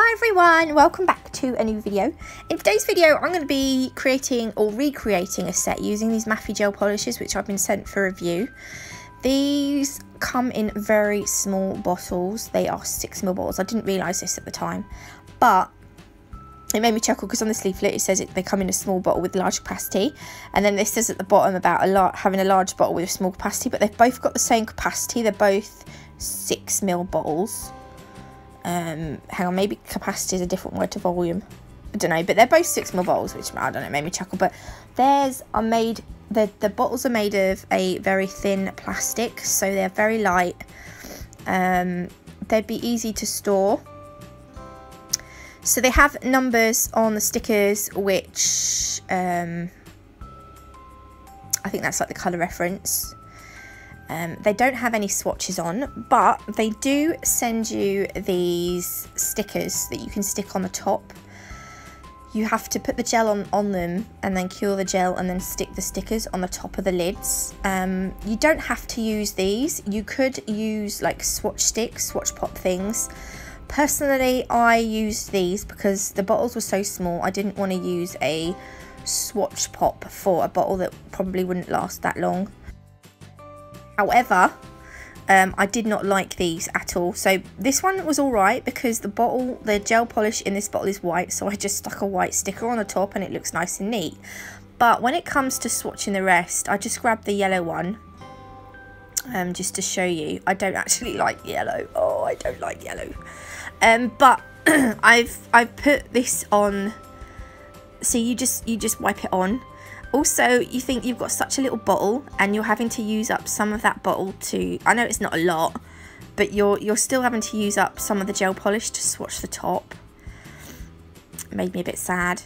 Hi everyone, welcome back to a new video. In today's video I'm going to be creating or recreating a set using these Maphie gel polishes which I've been sent for review. These come in very small bottles. They are 6ml bottles. I didn't realise this at the time, but it made me chuckle because on the leaflet it says they come in a small bottle with large capacity, and then this says at the bottom about having a large bottle with a small capacity, but they've both got the same capacity. They're both 6ml bottles. Hang on, maybe capacity is a different word to volume. I don't know, but they're both 6ml bottles, which I don't know, made me chuckle. But theirs are made, the bottles are made of a very thin plastic, so they're very light. They'd be easy to store. So they have numbers on the stickers, which I think that's like the colour reference. They don't have any swatches on, but they do send you these stickers that you can stick on the top. You have to put the gel on them and then cure the gel and then stick the stickers on the top of the lids. You don't have to use these. You could use like swatch sticks, swatch pop things. Personally, I used these because the bottles were so small. I didn't want to use a swatch pop for a bottle that probably wouldn't last that long. However, I did not like these at all. So this one was alright because the gel polish in this bottle is white, so I just stuck a white sticker on the top and it looks nice and neat. But when it comes to swatching the rest, I just grabbed the yellow one just to show you. I don't actually like yellow. Oh, I don't like yellow. But I've put this on. So you just wipe it on. Also, you think you've got such a little bottle and you're having to use up some of that bottle to, I know it's not a lot, but you're still having to use up some of the gel polish to swatch the top. It made me a bit sad.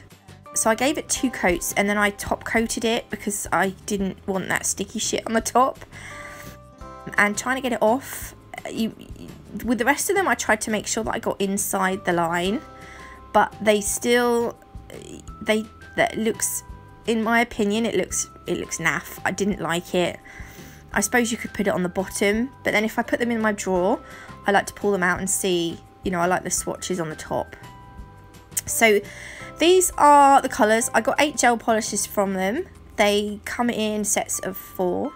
So I gave it 2 coats and then I top coated it because I didn't want that sticky shit on the top. And trying to get it off, with the rest of them I tried to make sure that I got inside the line, but they still, that looks, in my opinion, it looks naff. I didn't like it. I suppose you could put it on the bottom, but then if I put them in my drawer, I like to pull them out and see, you know, I like the swatches on the top. So these are the colours. I got 8 gel polishes from them. They come in sets of 4.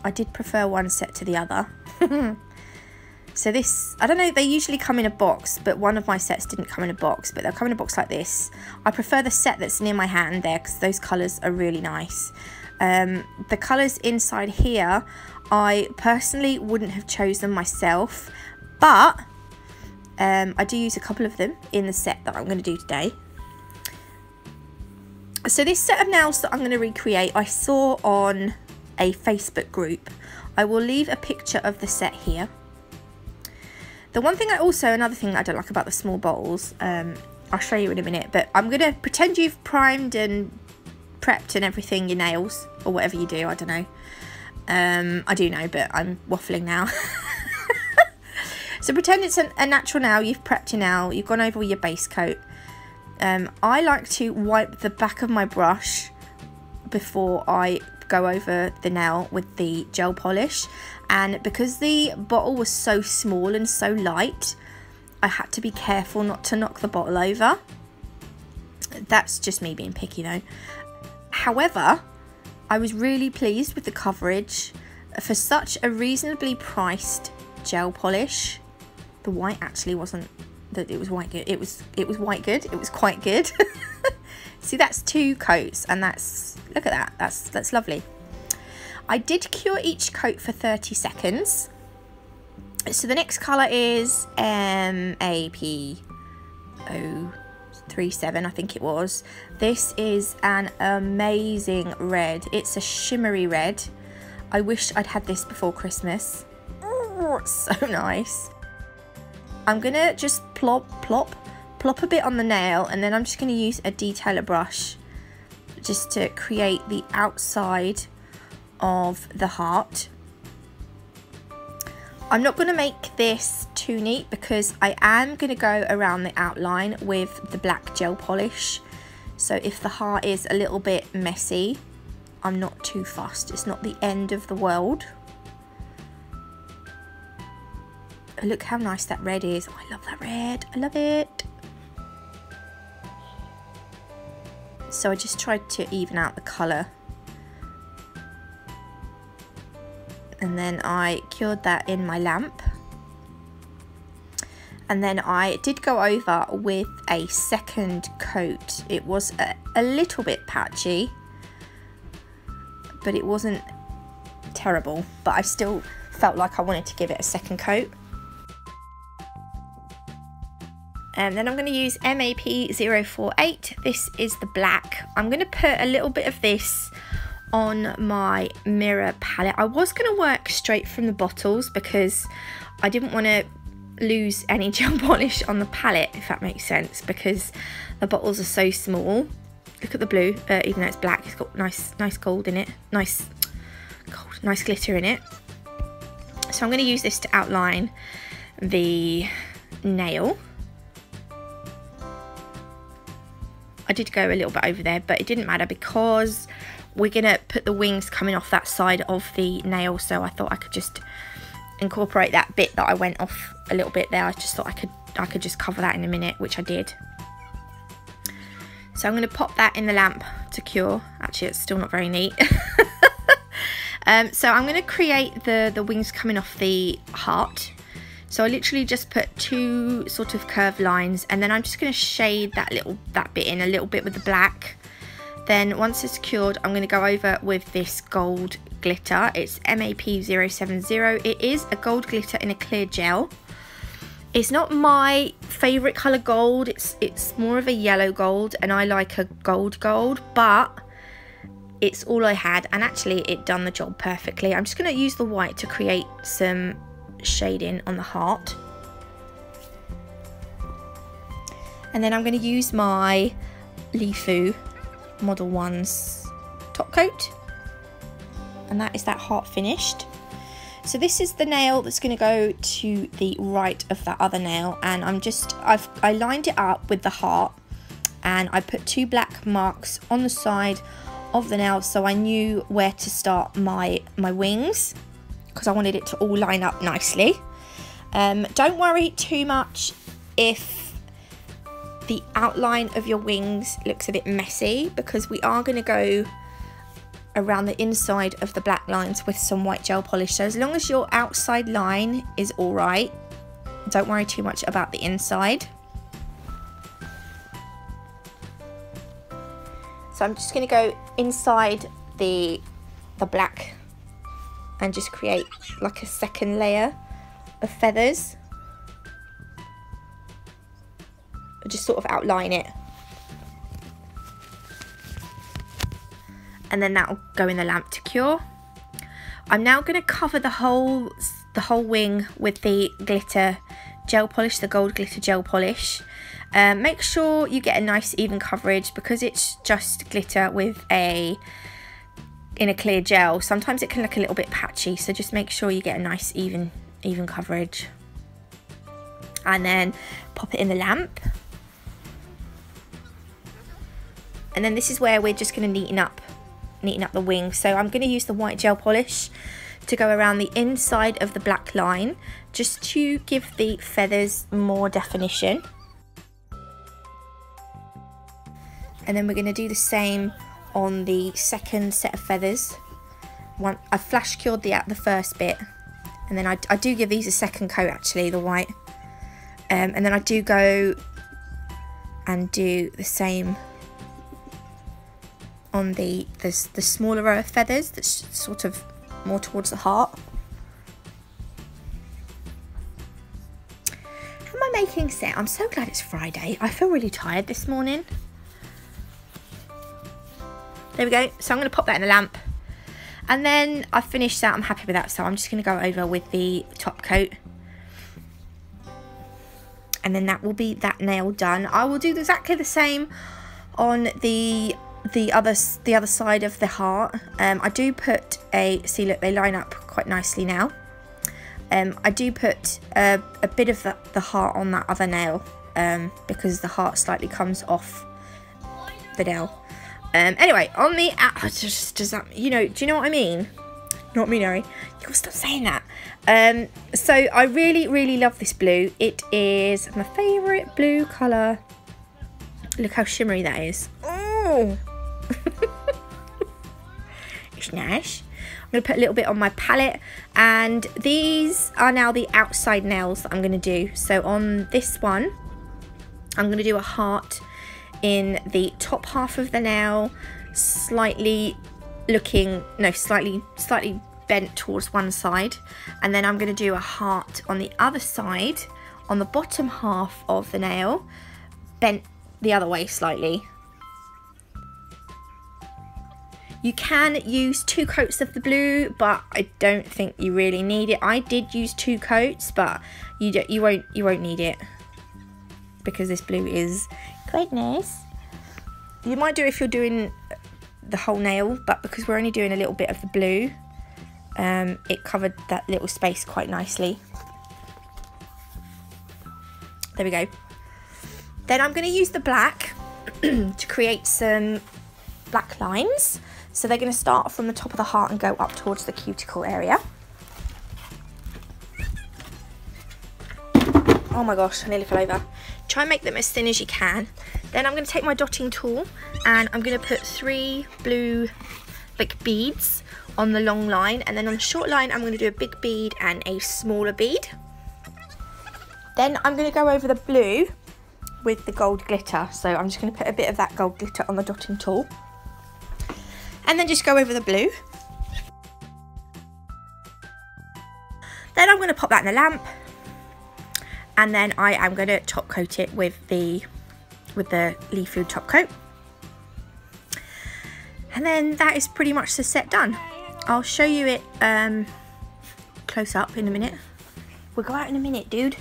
I did prefer one set to the other. So this, I don't know, they usually come in a box, but one of my sets didn't come in a box, but they'll come in a box like this. I prefer the set that's near my hand there because those colours are really nice. The colours inside here, I personally wouldn't have chosen myself, but I do use a couple of them in the set that I'm going to do today. So this set of nails that I'm going to recreate, I saw on a Facebook group. I will leave a picture of the set here. The one thing another thing I don't like about the small bottles, I'll show you in a minute, but I'm going to pretend you've primed and prepped and everything, your nails, or whatever you do, I don't know. I do know, but I'm waffling now. So pretend it's a natural nail, you've prepped your nail, you've gone over with your base coat. I like to wipe the back of my brush before I go over the nail with the gel polish, and because the bottle was so small and so light, I had to be careful not to knock the bottle over. That's just me being picky though. However, I was really pleased with the coverage for such a reasonably priced gel polish. The white actually wasn't that it was white good. It was white good. It was quite good. See, that's 2 coats, and that's, look at that, that's lovely. I did cure each coat for 30 seconds. So the next colour is MAP037, I think it was. This is an amazing red. It's a shimmery red. I wish I'd had this before Christmas. Oh, it's so nice. I'm gonna just plop a bit on the nail, and then I'm just going to use a detailer brush just to create the outside of the heart. I'm not going to make this too neat because I am going to go around the outline with the black gel polish. So if the heart is a little bit messy, I'm not too fussed. It's not the end of the world. look how nice that red is. Oh, I love that red. I love it. So I just tried to even out the colour. And then I cured that in my lamp. And then I did go over with a second coat. It was a little bit patchy, but it wasn't terrible. But I still felt like I wanted to give it a second coat. And then I'm going to use Maphie 048. This is the black. I'm going to put a little bit of this on my mirror palette. I was going to work straight from the bottles because I didn't want to lose any gel polish on the palette, if that makes sense, because the bottles are so small. Look at the blue, even though it's black, it's got nice gold in it, nice glitter in it. So I'm going to use this to outline the nail. I did go a little bit over there, but it didn't matter because we're going to put the wings coming off that side of the nail, so I thought I could just incorporate that bit that I went off a little bit there. I just thought I could just cover that in a minute, which I did. So I'm going to pop that in the lamp to cure. Actually, it's still not very neat. So I'm going to create the wings coming off the heart. So I literally just put two sort of curved lines, and then I'm just going to shade that bit in a little bit with the black. Then once it's cured, I'm going to go over with this gold glitter. It's Maphie 070. It is a gold glitter in a clear gel. It's not my favourite colour gold. It's more of a yellow gold, and I like a gold, but it's all I had, and actually it done the job perfectly. I'm just going to use the white to create some shading on the heart. And then I'm going to use my Lifu Model 1's top coat, and that is that heart finished. So this is the nail that's going to go to the right of that other nail, and I lined it up with the heart, and I put two black marks on the side of the nail so I knew where to start my wings, because I wanted it to all line up nicely. Don't worry too much if the outline of your wings looks a bit messy, because we are going to go around the inside of the black lines with some white gel polish. So as long as your outside line is all right, don't worry too much about the inside. So I'm just going to go inside the black and just create like a second layer of feathers. Just sort of outline it, and then that will go in the lamp to cure. I'm now going to cover the whole wing with the glitter gel polish, the gold glitter gel polish. Make sure you get a nice even coverage, because it's just glitter in a clear gel. Sometimes it can look a little bit patchy, so just make sure you get a nice even coverage, and then pop it in the lamp. And then this is where we're just going to neaten up the wing. So I'm going to use the white gel polish to go around the inside of the black line, just to give the feathers more definition. And then we're going to do the same on the second set of feathers. I flash cured the first bit, and then I do give these a second coat, actually, the white. And then I do go and do the same on the smaller row of feathers that's sort of more towards the heart. How am I making set? I'm so glad it's Friday. I feel really tired this morning. There we go. So I'm going to pop that in the lamp, and then I've finished that. I'm happy with that, so I'm just going to go over with the top coat, and then that will be that nail done. I will do exactly the same on the other side of the heart. I do put see, look, they line up quite nicely now. I do put a bit of the heart on that other nail, because the heart slightly comes off the nail. Anyway, on the does that, do you know what I mean? Not me, Neri. You gotta stop saying that. So I really love this blue. It is my favourite blue colour. Look how shimmery that is. Oh! It's nice. I'm going to put a little bit on my palette, and these are now the outside nails that I'm going to do. So on this one, I'm going to do a heart in the top half of the nail, slightly bent towards one side, and then I'm going to do a heart on the other side, on the bottom half of the nail, bent the other way slightly. You can use 2 coats of the blue, but I don't think you really need it. I did use 2 coats, but you won't need it, because this blue is quite nice. You might do if you're doing the whole nail, but because we're only doing a little bit of the blue, it covered that little space quite nicely. There we go. Then I'm going to use the black to create some black lines. So they're going to start from the top of the heart and go up towards the cuticle area. Oh my gosh, I nearly fell over. Try and make them as thin as you can. Then I'm going to take my dotting tool and I'm going to put 3 blue beads on the long line, and then on the short line I'm going to do a big bead and a smaller bead. Then I'm going to go over the blue with the gold glitter. So I'm just going to put a bit of that gold glitter on the dotting tool. And then just go over the blue. Then I'm going to pop that in the lamp, and then I am going to top coat it with the Leaf Food top coat. And then that is pretty much the set done. I'll show you it close up in a minute. We'll go out in a minute, dude.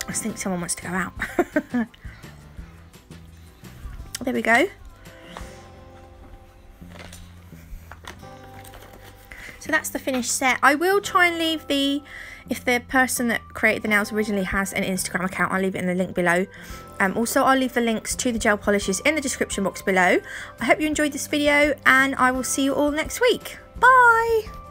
I think someone wants to go out. There we go. So that's the finished set. I will try and leave if the person that created the nails originally has an Instagram account, I'll leave it in the link below. Also, I'll leave the links to the gel polishes in the description box below. I hope you enjoyed this video, and I will see you all next week. Bye!